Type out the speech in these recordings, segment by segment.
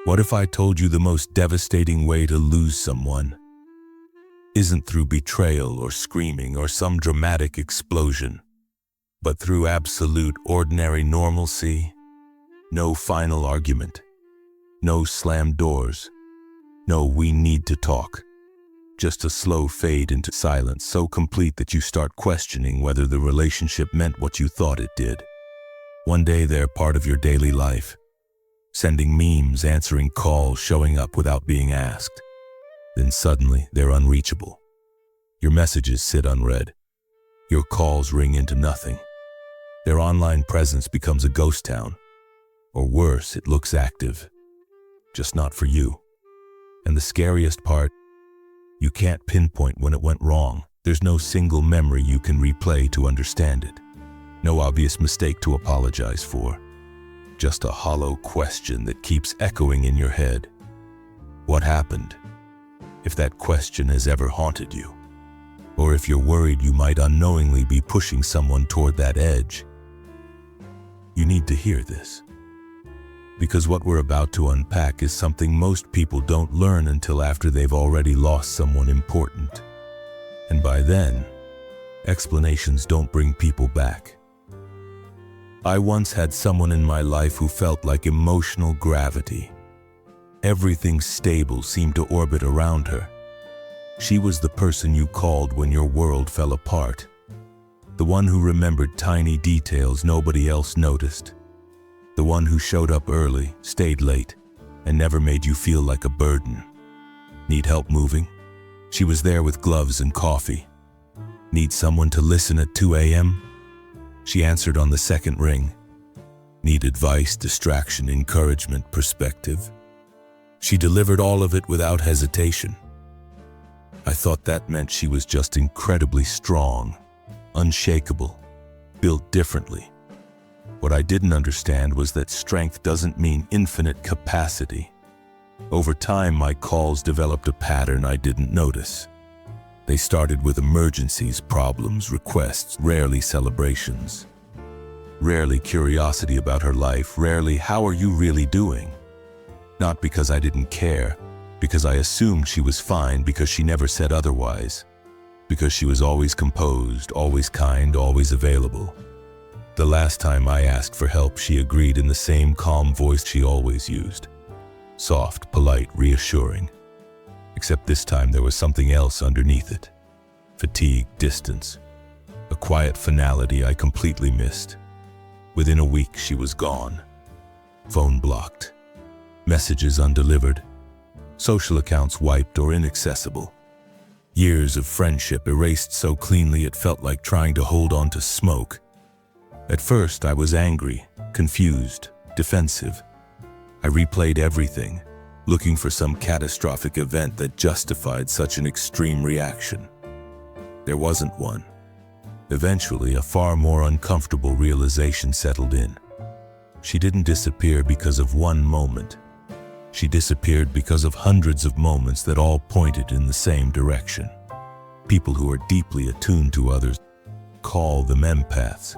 What if I told you the most devastating way to lose someone isn't through betrayal or screaming or some dramatic explosion, but through absolute ordinary normalcy? No final argument, no slammed doors, no "we need to talk." Just a slow fade into silence so complete that you start questioning whether the relationship meant what you thought it did. One day they're part of your daily life, sending memes, answering calls, showing up without being asked. Then suddenly they're unreachable. Your messages sit unread. Your calls ring into nothing. Their online presence becomes a ghost town. Or worse, it looks active, just not for you. And the scariest part, you can't pinpoint when it went wrong. There's no single memory you can replay to understand it. No obvious mistake to apologize for. Just a hollow question that keeps echoing in your head. What happened? If that question has ever haunted you, or if you're worried you might unknowingly be pushing someone toward that edge, you need to hear this. Because what we're about to unpack is something most people don't learn until after they've already lost someone important. And by then, explanations don't bring people back. I once had someone in my life who felt like emotional gravity. Everything stable seemed to orbit around her. She was the person you called when your world fell apart. The one who remembered tiny details nobody else noticed. The one who showed up early, stayed late, and never made you feel like a burden. Need help moving? She was there with gloves and coffee. Need someone to listen at 2 a.m.? She answered on the second ring. Need advice, distraction, encouragement, perspective? She delivered all of it without hesitation. I thought that meant she was just incredibly strong, unshakable, built differently. What I didn't understand was that strength doesn't mean infinite capacity. Over time, my calls developed a pattern I didn't notice. They started with emergencies, problems, requests, rarely celebrations. Rarely curiosity about her life, rarely "how are you really doing?" Not because I didn't care, because I assumed she was fine, because she never said otherwise, because she was always composed, always kind, always available. The last time I asked for help, she agreed in the same calm voice she always used. Soft, polite, reassuring. Except this time there was something else underneath it. Fatigue, distance, a quiet finality I completely missed. Within a week, she was gone. Phone blocked. Messages undelivered. Social accounts wiped or inaccessible. Years of friendship erased so cleanly it felt like trying to hold on to smoke. At first, I was angry, confused, defensive. I replayed everything, looking for some catastrophic event that justified such an extreme reaction. There wasn't one. Eventually, a far more uncomfortable realization settled in. She didn't disappear because of one moment. She disappeared because of hundreds of moments that all pointed in the same direction. People who are deeply attuned to others, call them empaths.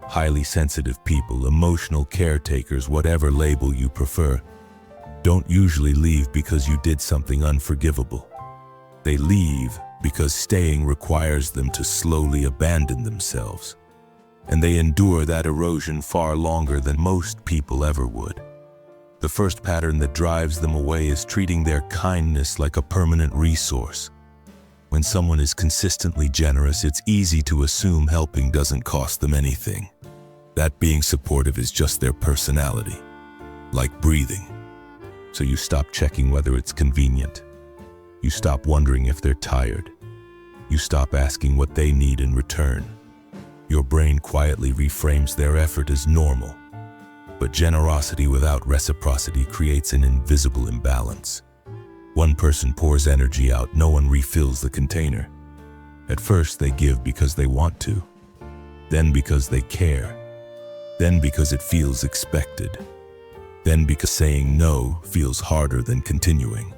Highly sensitive people, emotional caretakers, whatever label you prefer, don't usually leave because you did something unforgivable. They leave because staying requires them to slowly abandon themselves. And they endure that erosion far longer than most people ever would. The first pattern that drives them away is treating their kindness like a permanent resource. When someone is consistently generous, it's easy to assume helping doesn't cost them anything. That being supportive is just their personality, like breathing. So you stop checking whether it's convenient. You stop wondering if they're tired. You stop asking what they need in return. Your brain quietly reframes their effort as normal. But generosity without reciprocity creates an invisible imbalance. One person pours energy out, no one refills the container. At first they give because they want to, then because they care, then because it feels expected, then because saying no feels harder than continuing.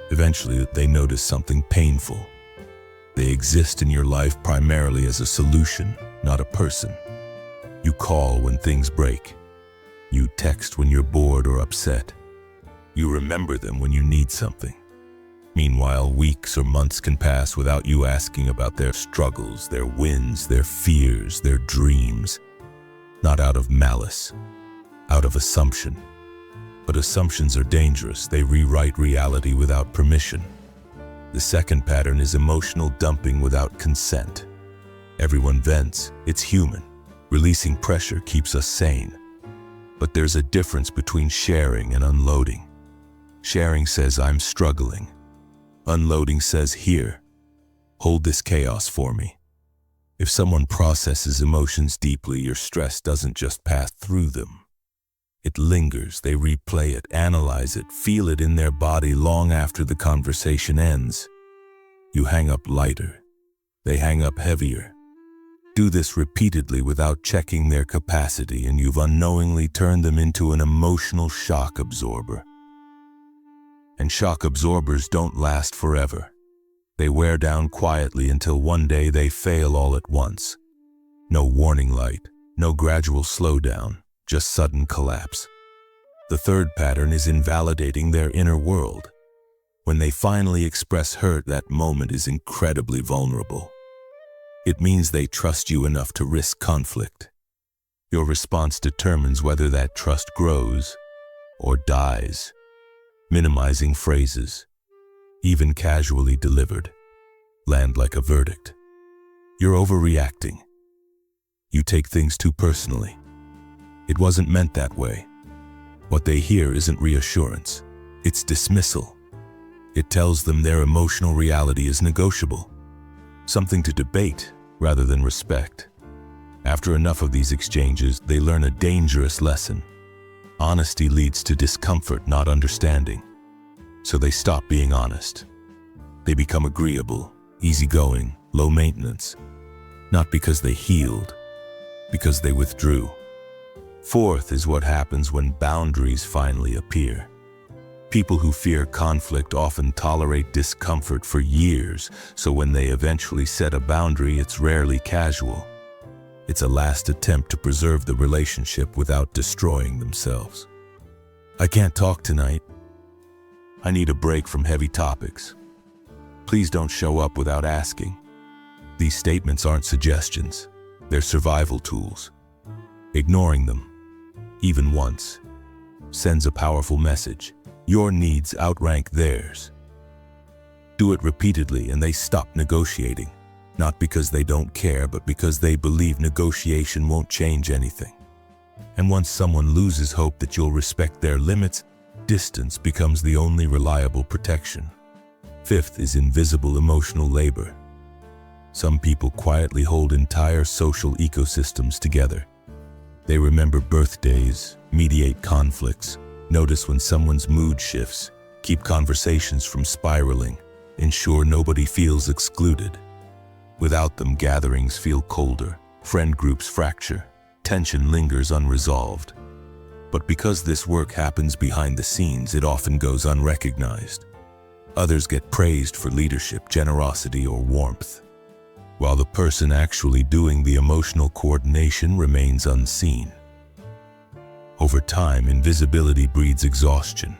Eventually they notice something painful. They exist in your life primarily as a solution, not a person. You call when things break. You text when you're bored or upset. You remember them when you need something. Meanwhile, weeks or months can pass without you asking about their struggles, their wins, their fears, their dreams. Not out of malice, out of assumption. But assumptions are dangerous. They rewrite reality without permission. The second pattern is emotional dumping without consent. Everyone vents. It's human. Releasing pressure keeps us sane. But there's a difference between sharing and unloading. Sharing says, I'm struggling. Unloading says, here, hold this chaos for me. If someone processes emotions deeply, your stress doesn't just pass through them. It lingers. They replay it, analyze it, feel it in their body long after the conversation ends. You hang up lighter. They hang up heavier. Do this repeatedly without checking their capacity, and you've unknowingly turned them into an emotional shock absorber. And shock absorbers don't last forever. They wear down quietly until one day they fail all at once. No warning light, no gradual slowdown, just sudden collapse. The third pattern is invalidating their inner world. When they finally express hurt, that moment is incredibly vulnerable. It means they trust you enough to risk conflict. Your response determines whether that trust grows or dies. Minimizing phrases, even casually delivered, land like a verdict. You're overreacting. You take things too personally. It wasn't meant that way. What they hear isn't reassurance. It's dismissal. It tells them their emotional reality is negotiable, something to debate rather than respect. After enough of these exchanges, they learn a dangerous lesson. Honesty leads to discomfort, not understanding. So they stop being honest. They become agreeable, easygoing, low maintenance. Not because they healed, because they withdrew. Fourth is what happens when boundaries finally appear. People who fear conflict often tolerate discomfort for years, so when they eventually set a boundary, it's rarely casual. It's a last attempt to preserve the relationship without destroying themselves. I can't talk tonight. I need a break from heavy topics. Please don't show up without asking. These statements aren't suggestions. They're survival tools. Ignoring them, even once, sends a powerful message. Your needs outrank theirs. Do it repeatedly and they stop negotiating. Not because they don't care, but because they believe negotiation won't change anything. And once someone loses hope that you'll respect their limits, distance becomes the only reliable protection. Fifth is invisible emotional labor. Some people quietly hold entire social ecosystems together. They remember birthdays, mediate conflicts, notice when someone's mood shifts, keep conversations from spiraling, ensure nobody feels excluded. Without them, gatherings feel colder, friend groups fracture, tension lingers unresolved. But because this work happens behind the scenes, it often goes unrecognized. Others get praised for leadership, generosity, or warmth, while the person actually doing the emotional coordination remains unseen. Over time, invisibility breeds exhaustion.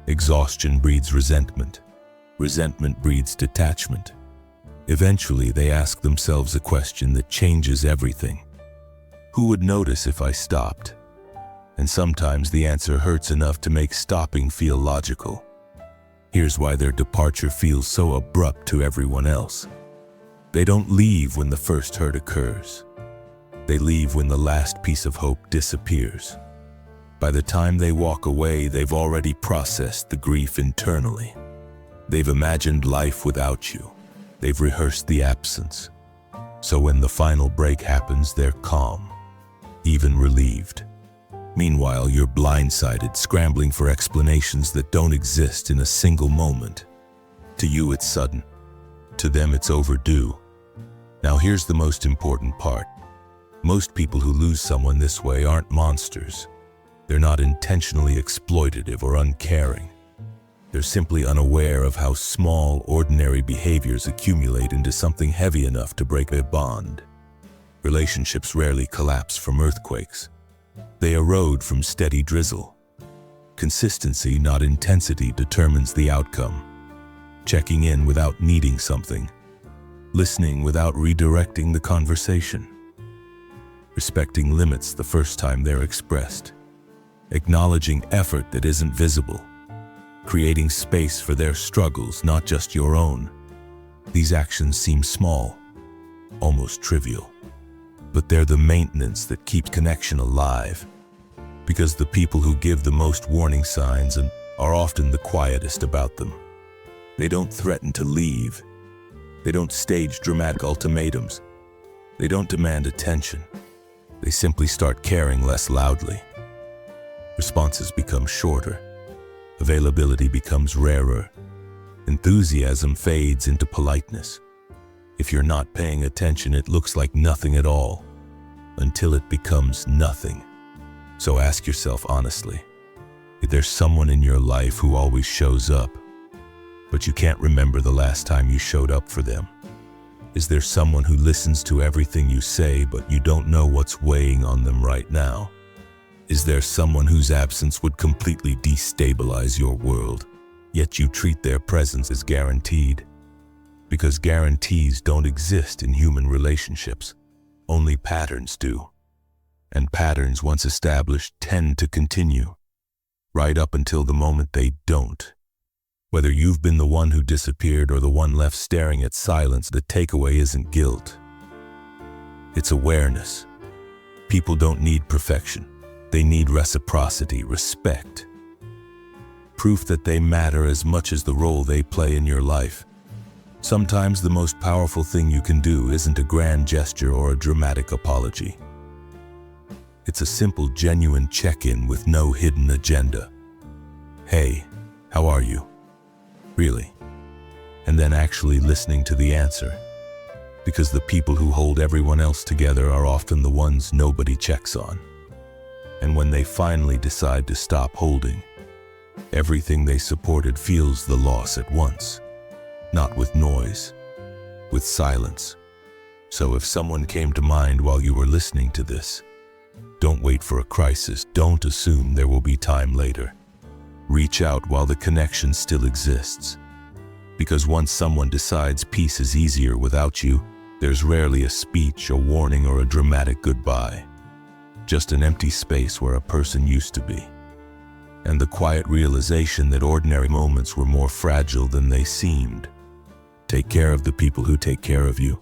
Exhaustion breeds resentment. Resentment breeds detachment. Eventually, they ask themselves a question that changes everything. Who would notice if I stopped? And sometimes the answer hurts enough to make stopping feel logical. Here's why their departure feels so abrupt to everyone else. They don't leave when the first hurt occurs. They leave when the last piece of hope disappears. By the time they walk away, they've already processed the grief internally. They've imagined life without you. They've rehearsed the absence. So when the final break happens, they're calm, even relieved. Meanwhile, you're blindsided, scrambling for explanations that don't exist in a single moment. To you, it's sudden. To them, it's overdue. Now here's the most important part. Most people who lose someone this way aren't monsters. They're not intentionally exploitative or uncaring. They're simply unaware of how small, ordinary behaviors accumulate into something heavy enough to break a bond. Relationships rarely collapse from earthquakes. They erode from steady drizzle. consistency, not intensity, determines the outcome. Checking in without needing something. Listening without redirecting the conversation. Respecting limits the first time they're expressed. Acknowledging effort that isn't visible. Creating space for their struggles, not just your own. These actions seem small, almost trivial, but they're the maintenance that keeps connection alive. Because the people who give the most warning signs and are often the quietest about them. They don't threaten to leave. They don't stage dramatic ultimatums. They don't demand attention. They simply start caring less loudly. Responses become shorter. Availability becomes rarer. Enthusiasm fades into politeness. If you're not paying attention, it looks like nothing at all, until it becomes nothing. So ask yourself honestly, if there's someone in your life who always shows up, but you can't remember the last time you showed up for them? Is there someone who listens to everything you say, but you don't know what's weighing on them right now? Is there someone whose absence would completely destabilize your world, yet you treat their presence as guaranteed? Because guarantees don't exist in human relationships. Only patterns do. And patterns, once established, tend to continue, right up until the moment they don't. Whether you've been the one who disappeared or the one left staring at silence, the takeaway isn't guilt. It's awareness. People don't need perfection. They need reciprocity, respect. Proof that they matter as much as the role they play in your life. Sometimes the most powerful thing you can do isn't a grand gesture or a dramatic apology. It's a simple, genuine check-in with no hidden agenda. Hey, how are you? Really? And then actually listening to the answer. Because the people who hold everyone else together are often the ones nobody checks on. And when they finally decide to stop holding, everything they supported feels the loss at once. Not with noise, with silence. So if someone came to mind while you were listening to this, don't wait for a crisis. Don't assume there will be time later. Reach out while the connection still exists. Because once someone decides peace is easier without you, there's rarely a speech, a warning, or a dramatic goodbye. Just an empty space where a person used to be. And the quiet realization that ordinary moments were more fragile than they seemed. Take care of the people who take care of you,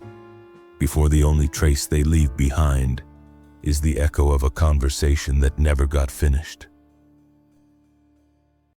before the only trace they leave behind is the echo of a conversation that never got finished.